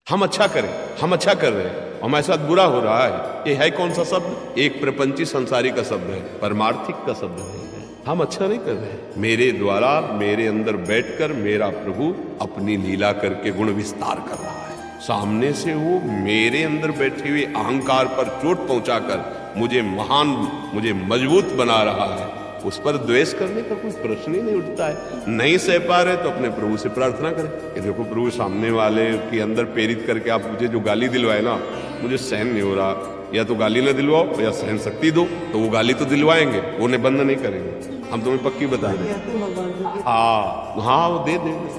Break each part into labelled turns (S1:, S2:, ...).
S1: हम अच्छा करें, हम अच्छा कर रहे हैं, हमारे साथ बुरा हो रहा है। ये है कौन सा शब्द? एक प्रपंची संसारी का शब्द है, परमार्थिक का शब्द नहीं है। हम अच्छा नहीं कर रहे। मेरे द्वारा मेरे अंदर बैठकर मेरा प्रभु अपनी लीला करके गुण विस्तार कर रहा है। सामने से वो मेरे अंदर बैठे हुए अहंकार पर चोट पहुंचाकर मुझे महान, मुझे मजबूत बना रहा है। उस पर द्वेष करने का कोई प्रश्न ही नहीं उठता है। नहीं सह पा रहे तो अपने प्रभु से प्रार्थना करें कि देखो प्रभु, सामने वाले के अंदर प्रेरित करके आप मुझे जो गाली दिलवाए ना, मुझे सहन नहीं हो रहा। या तो गाली न दिलवाओ या सहन शक्ति दो। तो वो गाली तो दिलवाएंगे, वो उन्हें बंद नहीं करेंगे। हम तुम्हें पक्की बता दें। हाँ हाँ, वो दे देंगे।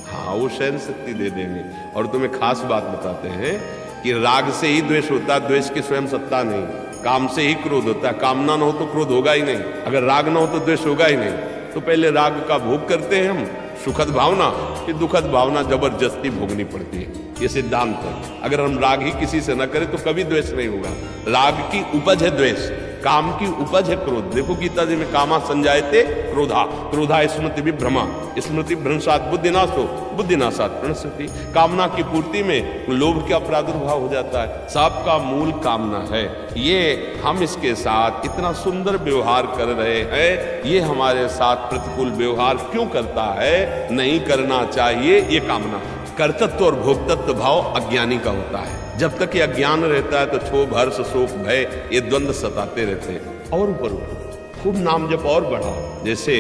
S1: हाँ, वो सहन शक्ति दे देंगे। और तुम्हें खास बात बताते हैं कि राग से ही द्वेष होता है, द्वेष की स्वयं सत्ता नहीं। काम से ही क्रोध होता है, कामना ना हो तो क्रोध होगा ही नहीं। अगर राग ना हो तो द्वेष होगा ही नहीं। तो पहले राग का भोग करते हैं हम, सुखद भावना, फिर दुखद भावना जबरदस्ती भोगनी पड़ती है। ये सिद्धांत है। अगर हम राग ही किसी से न करें तो कभी द्वेष नहीं होगा। राग की उपज है द्वेष, काम की उपज है क्रोध। देखो गीता जी में कामा संजायते क्रोधा, क्रोधा स्मृति विभ्रमा, स्मृति भ्रंशात बुद्धिनाशो, बुद्धिनाशात प्रणश्यति। कामना की पूर्ति में लोभ का प्रादुर्भाव हो जाता है। सबका मूल कामना है। ये हम इसके साथ इतना सुंदर व्यवहार कर रहे हैं, ये हमारे साथ प्रतिकूल व्यवहार क्यों करता है? नहीं करना चाहिए। ये कामना, कर्तृत्व और भोक्तत्व भाव अज्ञानी का होता है। जब तक ये अज्ञान रहता है तो क्षोभ, हर्ष, शोक, भय, ये द्वंद्व सताते रहते हैं। और ऊपर खूब नाम जप और बढ़ाओ। जैसे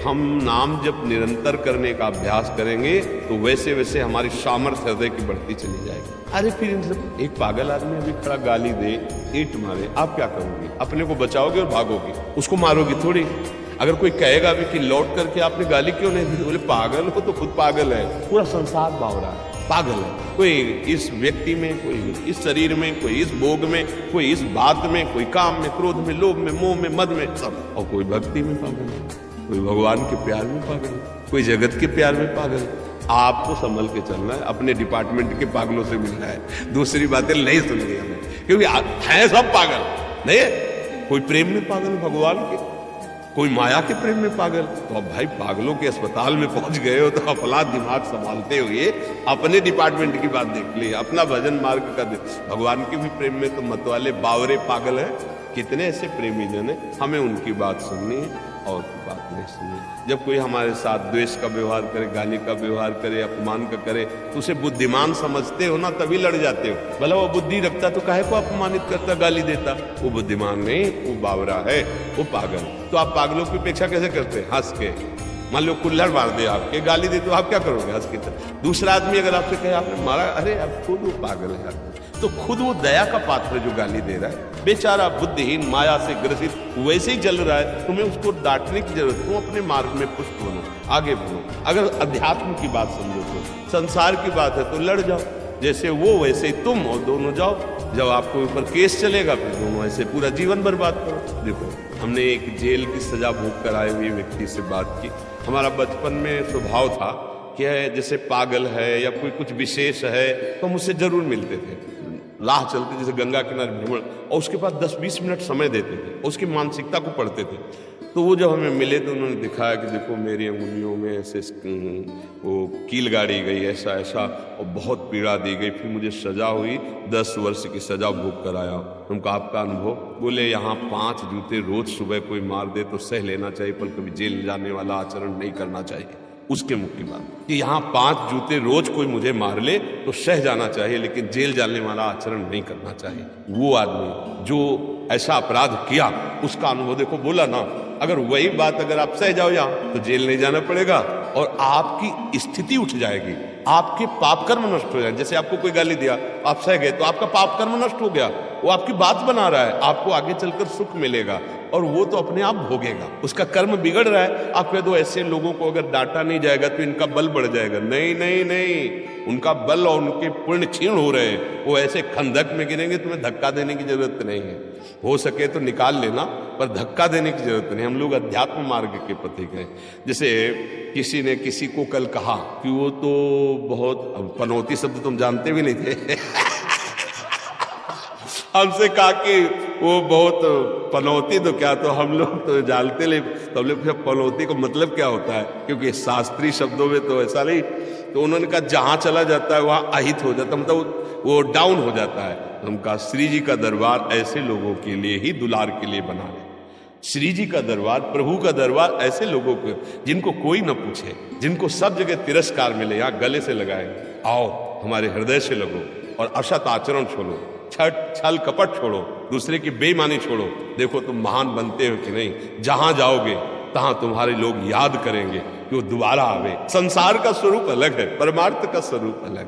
S1: हम नाम जप निरंतर करने का अभ्यास करेंगे तो वैसे वैसे हमारी सामर्थ्य हृदय की बढ़ती चली जाएगी। अरे फिर एक पागल आदमी अभी खड़ा गाली दे, ईंट मारे, आप क्या करोगे? अपने को बचाओगे और भागोगे, उसको मारोगे थोड़ी। अगर कोई कहेगा भी कि लौट करके आपने गाली क्यों नहीं दी, बोले पागल हो तो खुद पागल है, पूरा संसार बावरा है, पागल है। कोई इस व्यक्ति में, कोई इस शरीर में, कोई इस भोग में, कोई इस बात में, कोई काम में, क्रोध में, लोभ में, मोह में, मद में, सब। और कोई भक्ति में पागल है, कोई भगवान के प्यार में पागल है, कोई जगत के प्यार में पागल है। आपको संभल के चलना है, अपने डिपार्टमेंट के पागलों से मिलना है। दूसरी बातें नहीं सुननी हमें, क्योंकि है सब पागल नहीं। कोई प्रेम में पागल भगवान के, कोई माया के प्रेम में पागल। तो अब भाई पागलों के अस्पताल में पहुंच गए हो तो अपना दिमाग संभालते हुए अपने डिपार्टमेंट की बात देख ली, अपना भजन मार्ग का भगवान के भी प्रेम में तो मतवाले बावरे पागल हैं। कितने ऐसे प्रेमी जन है, हमें उनकी बात सुननी है और बात नहीं सुननी। जब कोई हमारे साथ द्वेष का व्यवहार करे, गाली का व्यवहार करे, अपमान का करे, तो उसे बुद्धिमान समझते हो ना, तभी लड़ जाते हो। भला वो बुद्धि रखता तो काहे को अपमानित करता, गाली देता? वो बुद्धिमान नहीं, वो बावरा है, वो पागल। तो आप पागलों की अपेक्षा कैसे करते हैं? हंस के। मान लो कुल्हड़ मार दे आपके, गाली दे तो आप क्या करोगे? हंस के। दूसरा आदमी अगर आपसे कहे आपने मारा, अरे अब खुद वो पागल है यार, तो खुद वो दया का पात्र जो गाली दे रहा है, बेचारा बुद्धिहीन, माया से ग्रसित वैसे ही जल रहा है, तुम्हें उसको डांटने की जरूरत। तुम अपने मार्ग में पुष्ट बनो, आगे बढ़ो। अगर अध्यात्म की बात समझो तो, संसार की बात है तो लड़ जाओ, जैसे वो वैसे ही तुम, और दोनों जाओ। जब आपको ऊपर केस चलेगा फिर दोनों ऐसे पूरा जीवन बर्बाद करो। देखो, हमने एक जेल की सजा भोग कर आए हुए व्यक्ति से बात की। हमारा बचपन में स्वभाव था कि जैसे पागल है या कोई कुछ विशेष है तो हम उससे जरूर मिलते थे। राह चलते जैसे गंगा किनारे भ्रमण, और उसके बाद 10-20 मिनट समय देते थे, उसकी मानसिकता को पढ़ते थे। तो वो जब हमें मिले तो उन्होंने दिखाया कि देखो मेरी अंगुलियों में ऐसे वो कील गाड़ी गई, ऐसा ऐसा, और बहुत पीड़ा दी गई। फिर मुझे सजा हुई, 10 वर्ष की सजा भोग कर आया। उनका आपका अनुभव? बोले यहाँ 5 जूते रोज सुबह कोई मार दे तो सह लेना चाहिए, पर कभी जेल जाने वाला आचरण नहीं करना चाहिए। उसके मुख की बात कि यहाँ 5 जूते रोज कोई मुझे मार ले तो सह जाना चाहिए, लेकिन जेल जाने वाला आचरण नहीं करना चाहिए। वो आदमी जो ऐसा अपराध किया, उसका अनुभव देखो। बोला ना, अगर वही बात अगर आप सह जाओ यहाँ तो जेल नहीं जाना पड़ेगा और आपकी स्थिति उठ जाएगी, आपके पाप कर्म नष्ट हो जाएंगे। जैसे आपको कोई गाली दिया, आप सह गए, तो आपका पाप कर्म नष्ट हो गया, वो आपकी बात बना रहा है, आपको आगे चलकर सुख मिलेगा और वो तो अपने आप भोगेगा। उसका कर्म बिगड़ रहा है, आप कह दो ऐसे लोगों को अगर डांटा नहीं जाएगा तो इनका बल बढ़ जाएगा। नहीं नहीं नहीं, उनका बल और उनके पुण्य क्षीण हो रहे हैं। वो ऐसे खंदक में गिरेंगे, तुम्हें धक्का देने की जरूरत नहीं है। हो सके तो निकाल लेना, पर धक्का देने की जरूरत नहीं। हम लोग अध्यात्म मार्ग के पथिक हैं। जैसे किसी ने किसी को कल कहा कि वो तो बहुत, पनौती शब्द तुम जानते भी नहीं थे हमसे कहा कि वो बहुत पनौती, तो क्या, तो हम लोग तो जानते ले, तो हम लोग पनौती का मतलब क्या होता है, क्योंकि शास्त्रीय शब्दों में तो ऐसा नहीं। तो उन्होंने कहा जहां चला जाता है वहां अहित हो जाता, मतलब वो डाउन हो जाता है। हम कहा श्री जी का दरबार ऐसे लोगों के लिए ही, दुलार के लिए बना है। श्री जी का दरबार, प्रभु का दरबार ऐसे लोगों को जिनको कोई न पूछे, जिनको सब जगह तिरस्कार मिले, यहाँ गले से लगाएंगे, आओ हमारे हृदय से लगो और असत आचरण छोड़ो, छल कपट छोड़ो, दूसरे की बेईमानी छोड़ो, देखो तुम महान बनते हो कि नहीं। जहां जाओगे तहां तुम्हारे लोग याद करेंगे कि वो दोबारा आवे। संसार का स्वरूप अलग है, परमार्थ का स्वरूप अलग है।